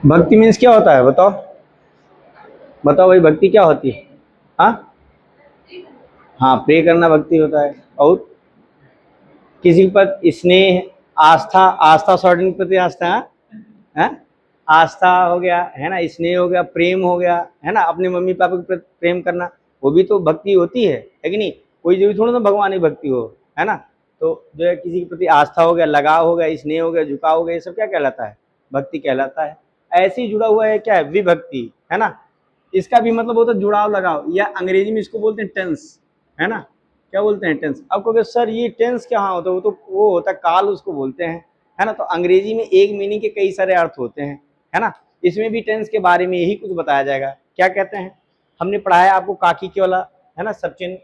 भक्ति मीन्स क्या होता है बताओ? बताओ भाई, भक्ति क्या होती है? हाँ हाँ, प्रे करना भक्ति होता है। और किसी पर स्नेह, आस्था, आस्था शॉर्टिंग प्रति आस्था है, आस्था हो गया है ना, स्नेह हो गया, प्रेम हो गया है ना, अपने मम्मी पापा के प्रति प्रेम करना, वो भी तो भक्ति होती है कि नहीं? कोई जरूरी थोड़ा ना भगवान की भक्ति हो, है ना? तो जो है किसी के प्रति आस्था हो गया, लगाव हो गया, स्नेह हो गया, झुकाव हो गया, ये सब क्या कहलाता है? भक्ति कहलाता है। ऐसे ही जुड़ा हुआ है क्या है? विभक्ति, है ना? इसका भी मतलब होता है जुड़ाव, लगाव, या अंग्रेजी में इसको बोलते हैं टेंस, है ना? क्या बोलते हैं? टेंस। अब कहोगे सर ये टेंस क्या होता है? वो होता है काल, उसको बोलते हैं, है ना? तो अंग्रेजी में एक मीनिंग के कई सारे अर्थ होते हैं, है ना? इसमें भी टेंस के बारे में यही कुछ बताया जाएगा। क्या कहते हैं? हमने पढ़ा है आपको काकी के वाला, है ना, सचिन।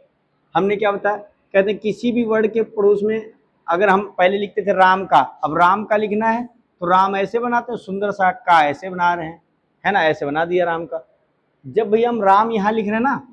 हमने क्या बताया? कहते हैं किसी भी वर्ड के पड़ोस में अगर हम पहले लिखते थे राम का, अब राम का लिखना है तो राम ऐसे बनाते हैं, सुंदर सा का ऐसे बना रहे हैं, है ना, ऐसे बना दिया राम का। जब भैया हम राम यहाँ लिख रहे हैं ना,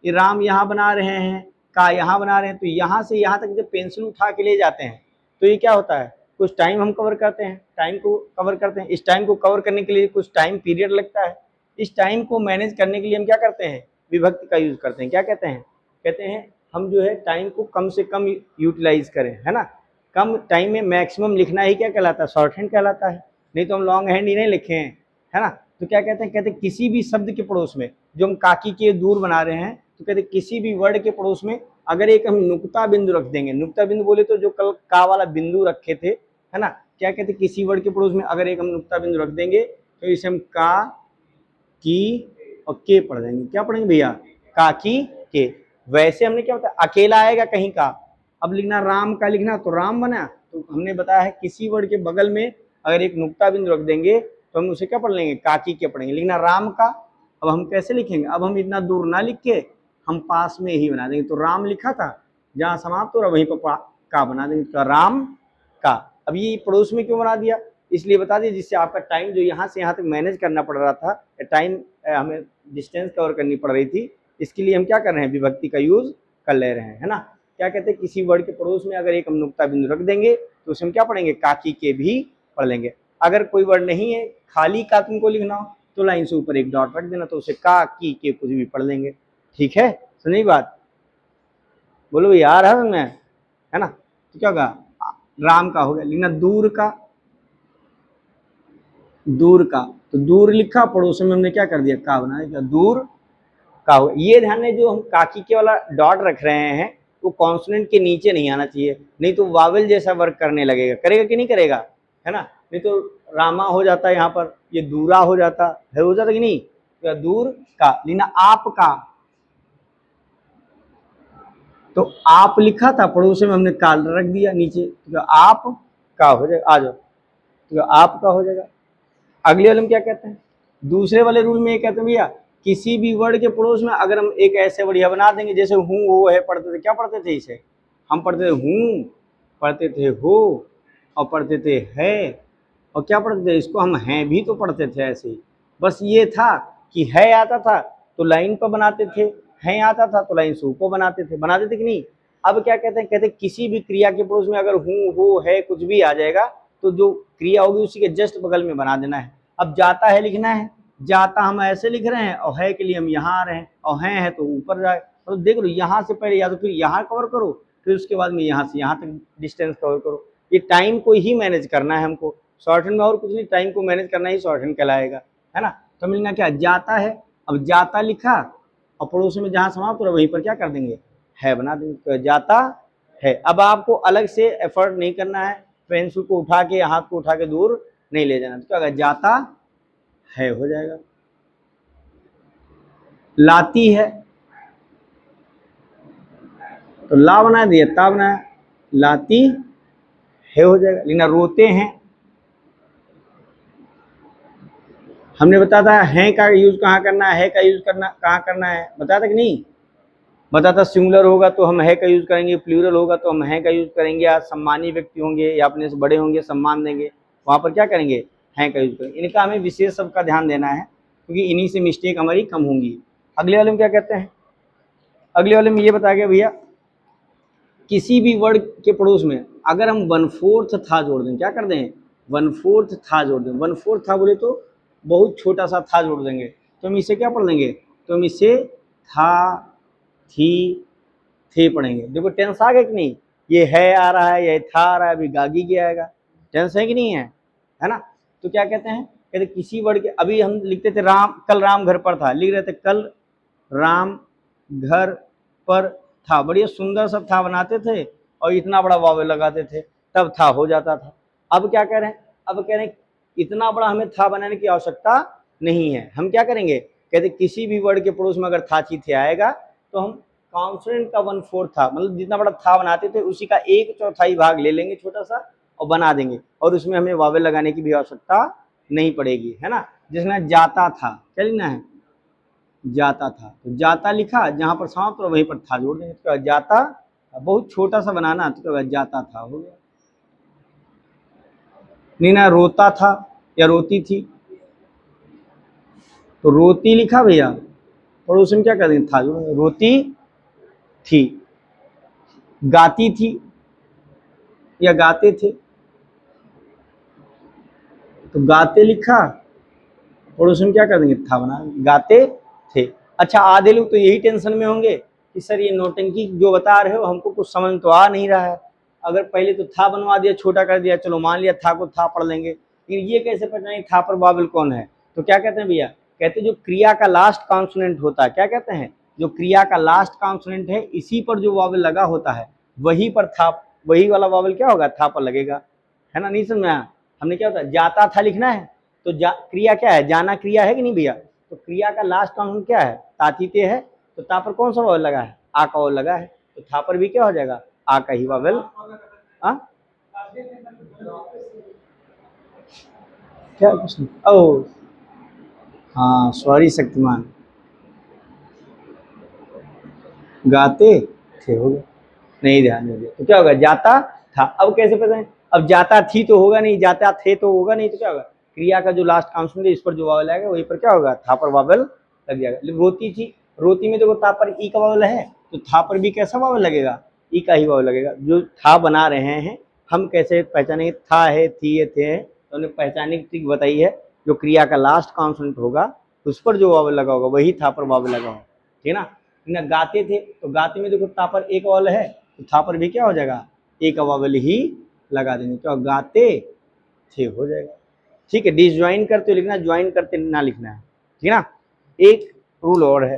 ये राम यहाँ बना रहे हैं, का यहाँ बना रहे हैं, तो यहाँ से यहाँ तक जब पेंसिल उठा के ले जाते हैं तो ये क्या होता है? कुछ टाइम हम कवर करते हैं, टाइम को कवर करते हैं। इस टाइम को कवर करने के लिए कुछ टाइम पीरियड लगता है। इस टाइम को मैनेज करने के लिए हम क्या करते हैं? विभक्ति का यूज करते हैं। क्या कहते हैं? कहते हैं हम जो है टाइम को कम से कम यूटिलाइज करें, है ना? कम टाइम में मैक्सिमम लिखना ही क्या कहलाता है? शॉर्ट हैंड कहलाता है। नहीं तो हम लॉन्ग हैंड ही नहीं लिखे हैं, है ना? तो क्या कहते हैं? कहते हैं किसी भी शब्द के पड़ोस में, जो हम काकी के दूर बना रहे हैं, तो कहते हैं किसी भी वर्ड के पड़ोस में अगर एक हम नुक्ता बिंदु रख देंगे, नुक्ता बिंदु बोले तो जो कल का वाला बिंदु रखे थे, है ना? क्या कहते हैं? किसी वर्ड के पड़ोस में अगर एक हम नुक्ता बिंदु रख देंगे तो इसे हम का, की और के पढ़ देंगे। क्या पढ़ेंगे भैया? का, की, के। वैसे हमने क्या बताया? अकेला आएगा कहीं का, अब लिखना राम का, लिखना तो राम बना। तो हमने बताया है किसी वर्ड के बगल में अगर एक नुक्ता बिंदु रख देंगे तो हम उसे क्या पढ़ लेंगे? काकी के पढ़ेंगे। लिखना राम का। अब हम कैसे लिखेंगे? अब हम इतना दूर ना लिख के हम पास में ही बना देंगे। तो राम लिखा था, जहां समाप्त हो रहा वहीं पर का बना देंगे, तो राम का। अब ये पड़ोस में क्यों बना दिया? इसलिए बता दिया जिससे आपका टाइम जो यहाँ से यहाँ तक मैनेज करना पड़ रहा था, टाइम हमें डिस्टेंस कवर करनी पड़ रही थी, इसके लिए हम क्या कर रहे हैं? विभक्ति का यूज कर ले रहे हैं, है ना? क्या कहते हैं? किसी वर्ड के पड़ोस में अगर एक हम नुक्ता बिंदु रख देंगे तो उसे हम क्या पढ़ेंगे? काकी के भी पढ़ लेंगे। अगर कोई वर्ड नहीं है, खाली का तुमको लिखना हो, तो लाइन से ऊपर एक डॉट रख देना, तो उसे का, की, के कुछ भी पढ़ लेंगे। ठीक है? सुनी बात? बोलो भैया आ रहा है मैं, है ना? तो क्या होगा? राम का हो गया। लिखना दूर का, दूर का, तो दूर लिखा, पड़ोस में हमने क्या कर दिया? का बना दिया, दूर का हो। ये ध्यान है, जो हम काकी के वाला डॉट रख रहे हैं वो कॉन्सोनेंट के नीचे नहीं आना चाहिए, नहीं तो वावल जैसा वर्क करने लगेगा। करेगा कि नहीं करेगा? है ना? नहीं तो रामा हो जाता है यहाँ पर, ये दूरा हो जाता है, हो जाता कि नहीं? तो दूर का। लिखना आपका, तो आप लिखा था, पड़ोस में हमने काल रख दिया नीचे, तो आप का हो जाएगा। आ जाओ, तो आप का हो जाएगा। अगले वाले में क्या कहते हैं? दूसरे वाले रूल में ये कहते हैं भैया किसी भी वर्ड के पड़ोस में अगर हम एक ऐसे वर्ड बना देंगे, जैसे हूँ, हो, है पढ़ते थे, क्या पढ़ते थे इसे? हम पढ़ते थे हूँ, पढ़ते थे हो, और पढ़ते थे है, और क्या पढ़ते थे? इसको हम हैं भी तो पढ़ते थे ऐसे ही। बस ये था कि है आता था तो लाइन पर बनाते थे, हैं आता था तो लाइन से ऊपर बनाते थे कि नहीं? अब क्या कहते हैं? कहते हैं किसी भी क्रिया के पड़ोस में अगर हूँ, हो, है कुछ भी आ जाएगा तो जो क्रिया होगी उसी के जस्ट बगल में बना देना है। अब जाता है लिखना है, जाता हम ऐसे लिख रहे हैं, और है के लिए हम यहाँ आ रहे हैं, और है तो ऊपर जाए। तो देख लो, यहाँ से पहले या तो फिर यहाँ कवर करो, फिर उसके बाद में यहाँ से यहाँ तक डिस्टेंस कवर करो। ये टाइम को ही मैनेज करना है हमको, शॉर्ट हैंड में और कुछ नहीं, टाइम को मैनेज करना ही शॉर्ट हैंड कहलाएगा, है ना? तो मिलना क्या? जाता है। अब जाता लिखा और पड़ोसी में जहाँ समाप्त हो रहा वहीं पर क्या कर देंगे? है बना देंगे, तो जाता है। अब आपको अलग से एफर्ट नहीं करना है, पेंसिल को उठा के, हाथ को उठा के दूर नहीं ले जाना, तो क्या होगा? जाता है हो जाएगा। लाती है, तो ला बना दिया, ता बनाया, लाती है हो जाएगा। लेकिन रोते हैं, हमने बताया था है का यूज कहाँ करना है का यूज करना कहाँ करना है, बताया था कि नहीं? बताता सिंगुलर होगा तो हम है का यूज करेंगे, प्लूरल होगा तो हम है का यूज करेंगे, या सम्मानी व्यक्ति होंगे या अपने से बड़े होंगे सम्मान देंगे, वहां पर क्या करेंगे? है का यूज करेंगे। इनका हमें विशेष सबका ध्यान देना है क्योंकि इन्हीं से मिस्टेक हमारी कम होंगी। अगले वाले में क्या कहते हैं? अगले वाले में ये बताया गया भैया किसी भी वर्ड के पड़ोस में अगर हम 1/4 था जोड़ दें, क्या कर दें? 1/4 था जोड़ दें। 1/4 था बोले तो बहुत छोटा सा था जोड़ देंगे, तो हम इसे क्या पढ़ लेंगे, तो हम इसे था, थी, थे पढ़ेंगे। देखो टेंस आ गया कि नहीं, ये है आ रहा है, ये था आ रहा है, अभी गागी के आएगा, टेंस है कि नहीं है ना। तो क्या कहते हैं, कहते किसी वर्ड के, अभी हम लिखते थे राम, कल राम घर पर था, लिख रहे थे कल राम घर पर था, बढ़िया सुंदर सा था बनाते थे और इतना बड़ा वावे लगाते थे, तब था हो जाता था। अब क्या कह रहे हैं, अब कह रहे हैं इतना बड़ा हमें था बनाने की आवश्यकता नहीं है, हम क्या करेंगे, कहते किसी भी वर्ड के पड़ोस में अगर था ची थे आएगा तो हम कॉन्सोनेंट का 1/4 था, मतलब जितना बड़ा था बनाते थे उसी का 1/4 भाग ले लेंगे छोटा सा और बना देंगे, और उसमें हमें वावे लगाने की भी आवश्यकता नहीं पड़ेगी, है ना। जिसने जाता था, क्या लिखना है, जाता था, तो जाता लिखा, जहां पर समाप्त हो वहीं पर था जोड़ देंगे, तो जाता, बहुत छोटा सा बनाना, तो जाता था हो गया। नीना रोता था या रोती थी, तो रोती लिखा भैया, और उसमें क्या कर देंगे, था जोड़, रोती थी। गाती थी या गाते थे, तो गाते लिखा और उसमें क्या कर देंगे, था बना, गाते थे। अच्छा आधे लोग तो यही टेंशन में होंगे कि सर ये नौटंकी जो बता रहे हो हमको कुछ समझ तो आ नहीं रहा है, अगर पहले तो था बनवा दिया, छोटा कर दिया, चलो मान लिया था को था पढ़ लेंगे, लेकिन ये कैसे पहचाने था पर वावल कौन है। तो क्या कहते हैं भैया, कहते जो क्रिया का लास्ट कॉन्सोनेंट होता है, क्या कहते हैं, जो क्रिया का लास्ट कॉन्सोनेंट है इसी पर जो वावल लगा होता है वही पर था, वही वाला वावल क्या होगा, था पर लगेगा, है ना। नहीं समझ में आया, हमने क्या होता है जाता था लिखना है, तो क्रिया क्या है, जाना क्रिया है कि नहीं भैया, तो क्रिया का लास्ट कॉन्सोनेंट क्या है, तातीते है, तो ता पर कौन सा वावल लगा है, आ का वावल लगा है, तो था पर भी क्या हो जाएगा, आ का ही वावल। क्या प्रश्न, ओ हाँ सॉरी शक्तिमान, गाते थे हो गया, नहीं ध्यान नहीं दिया, तो क्या होगा, जाता था। अब कैसे पता है, अब जाता थी तो होगा नहीं, जाता थे तो होगा नहीं, तो क्या होगा, क्रिया का जो लास्ट कॉन्सोनेंट है इस पर जो वावल आएगा वहीं पर क्या होगा, था पर वावल लग जाएगा। रोती थी, रोती में देखो ता पर ई का वावल है, तो था पर भी कैसा वावल लगेगा, ई का ही वावल लगेगा। जो था बना रहे हैं हम कैसे पहचानेंगे, था है, थी है, थे है, तो हमने पहचानने की ट्रिक बताई है, जो क्रिया का लास्ट कॉन्सोनेंट होगा उस पर जो वावल लगा होगा वही था पर वावल लगा होगा, ठीक है ना। गाते थे, तो गाते में देखो ता पर एक वावल है, तो था पर भी क्या हो जाएगा, एक वावल ही लगा देंगे, क्या गाते थे हो जाएगा। ठीक है, डिसज्वाइन करते हो लिखना, ज्वाइन करते ना लिखना है, ठीक है ना। एक रूल और है,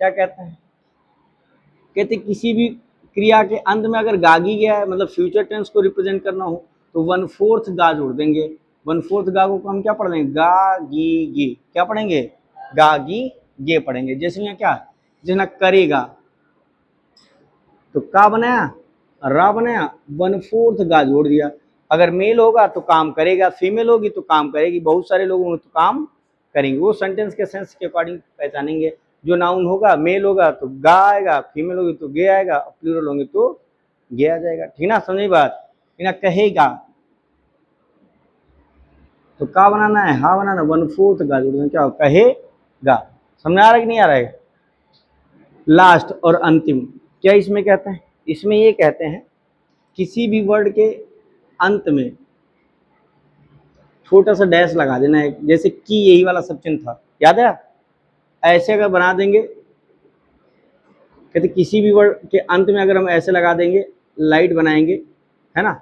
क्या कहते हैं, कहते किसी भी क्रिया के अंत में अगर गागी गया है, मतलब फ्यूचर टेंस को रिप्रेजेंट करना हो तो 1/4 गा जोड़ देंगे, 1/4 गा को हम क्या पढ़ देंगे, गा गी गे, क्या पढ़ेंगे, गा गी गे पढ़ेंगे। जैसे यहाँ क्या, जैसे करेगा, तो का बनाया, रा बनाया, 1/4 गा जोड़ दिया। अगर मेल होगा तो काम करेगा, फीमेल होगी तो काम करेगी, बहुत सारे लोग होंगे तो काम करेंगे, वो सेंटेंस के सेंस के अकॉर्डिंग पहचानेंगे। जो नाउन होगा मेल होगा तो गा आएगा, फीमेल होगी तो गे आएगा, प्लूरल होंगे तो गे आ जाएगा, ठीक ना, समझी बात। ना कहेगा तो का बनाना है, हा बनाना, 1/4 गा जोड़, क्या हो, कहेगा। समझ आ रहा है कि नहीं आ रहा है। लास्ट और अंतिम क्या इसमें कहते हैं, इसमें ये कहते हैं किसी भी वर्ड के अंत में छोटा सा डैश लगा देना है, जैसे कि यही वाला सब चिन्ह था, याद है, ऐसे अगर बना देंगे, कहते किसी भी वर्ड के अंत में अगर हम ऐसे लगा देंगे, लाइट बनाएंगे, है ना,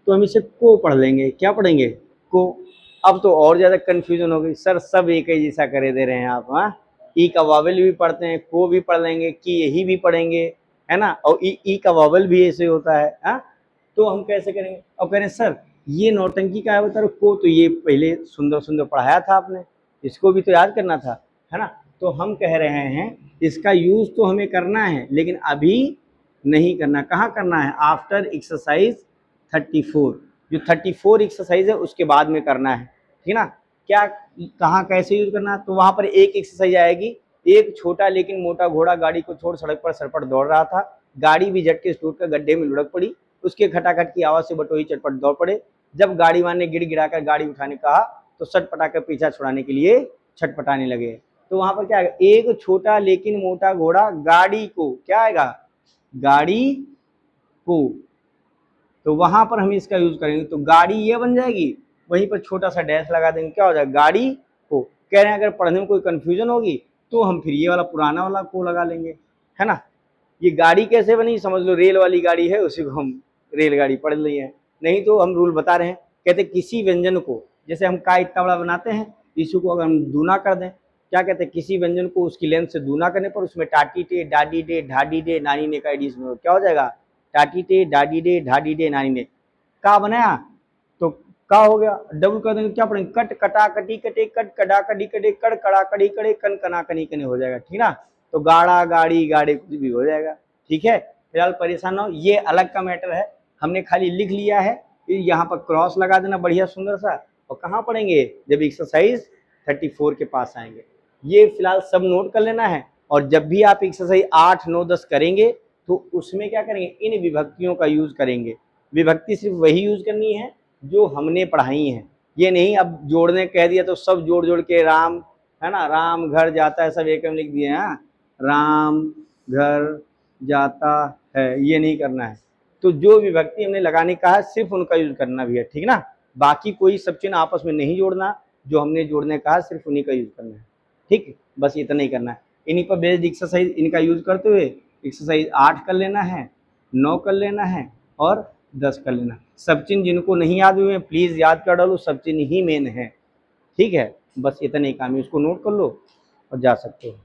तो हम इसे को पढ़ लेंगे, क्या पढ़ेंगे, को। अब तो और ज्यादा कंफ्यूजन हो गई, सर सब एक ही जैसा करे दे रहे हैं आप, हाँ, ई का वावल भी पढ़ते हैं, को भी पढ़ लेंगे, की यही भी पढ़ेंगे, है ना, और ई का वावल भी ऐसे होता है, हाँ, तो हम कैसे करेंगे। और कह रहे हैं सर ये नौटंकी का है बता रहे, को तो ये पहले सुंदर सुंदर पढ़ाया था आपने, इसको भी तो याद करना था, है ना। तो हम कह रहे हैं इसका यूज तो हमें करना है लेकिन अभी नहीं करना, कहाँ करना है, आफ्टर एक्सरसाइज 34, जो 34 एक्सरसाइज है उसके बाद में करना है, ठीक ना। क्या, कहाँ कैसे यूज करना, तो वहां पर एक एक्सरसाइज आएगी, एक छोटा लेकिन मोटा घोड़ा गाड़ी को छोड़ सड़क पर सरपट दौड़ रहा था, गाड़ी भी झटके से टूटकर गड्ढे में लुढ़क पड़ी, उसके खटाखट की आवाज से बटोही चटपट दौड़ पड़े, जब गाड़ी वाले ने गिड़गिड़ाकर गाड़ी उठाने कहा तो सटपटाकर पीछा छुड़ाने के लिए छटपटाने लगे। तो वहां पर क्या आएगा, एक छोटा लेकिन मोटा घोड़ा गाड़ी को, क्या आएगा, गाड़ी को, तो वहां पर हम इसका यूज करेंगे, तो गाड़ी ये बन जाएगी, वहीं पर छोटा सा डैश लगा देंगे, क्या हो जाएगा, गाड़ी को। कह रहे हैं अगर पढ़ने में कोई कन्फ्यूजन होगी तो हम फिर ये वाला पुराना वाला को लगा लेंगे, है ना। ये गाड़ी कैसे बनी, समझ लो रेल वाली गाड़ी है, उसी को हम रेलगाड़ी पढ़ लिए हैं। नहीं तो हम रूल बता रहे हैं, कहते किसी व्यंजन को, जैसे हम का इतना बड़ा बनाते हैं, इसी को अगर हम दूना कर दें, क्या कहते हैं, किसी व्यंजन को उसकी लेंथ से दूना करने पर उसमें टाटी टे, डाडी डे, ढाडी डे, नानी ने का एडिशन में क्या हो जाएगा, टाटी टे, डाडी डे, ढाडी डे, नानी ने का बनाया तो का हो गया। डबल कर देंगे क्या पढ़ेंगे, कट कटा कटी कटे, कट कटा कटी कटे, कड़ कड़ा कड़ी कड़े, कन कना कनी कने हो जाएगा, ठीक ना। तो गाड़ा गाड़ी गाड़े कुछ भी हो जाएगा, ठीक है। फिलहाल परेशान हो, ये अलग का मैटर है, हमने खाली लिख लिया है, फिर यहाँ पर क्रॉस लगा देना बढ़िया सुंदर सा। और कहाँ पढ़ेंगे, जब एक्सरसाइज 34 के पास आएंगे। ये फिलहाल सब नोट कर लेना है। और जब भी आप एक्सरसाइज 8, 9, 10 करेंगे तो उसमें क्या करेंगे, इन विभक्तियों का यूज करेंगे। विभक्ति सिर्फ वही यूज करनी है जो हमने पढ़ाई है, ये नहीं अब जोड़ने कह दिया तो सब जोड़ जोड़ के राम, है ना, राम घर जाता है सब एक में लिख दिए, हाँ राम घर जाता है, ये नहीं करना है। तो जो विभक्ति हमने लगाने का है सिर्फ उनका यूज करना भी है, ठीक ना। बाकी कोई सब चिन्ह आपस में नहीं जोड़ना, जो हमने जोड़ने का है सिर्फ उन्हीं का यूज करना है, ठीक। बस इतना ही करना है। इन्हीं पर बेस्ड एक्सरसाइज इनका यूज करते हुए एक्सरसाइज 8 कर लेना है, 9 कर लेना है और 10 कर लेना। सब चिन्ह जिनको नहीं याद हुए प्लीज़ याद कर डालो, सब चिन्ह ही मेन है, ठीक है। बस इतना ही काम है, इसको नोट कर लो और जा सकते हो।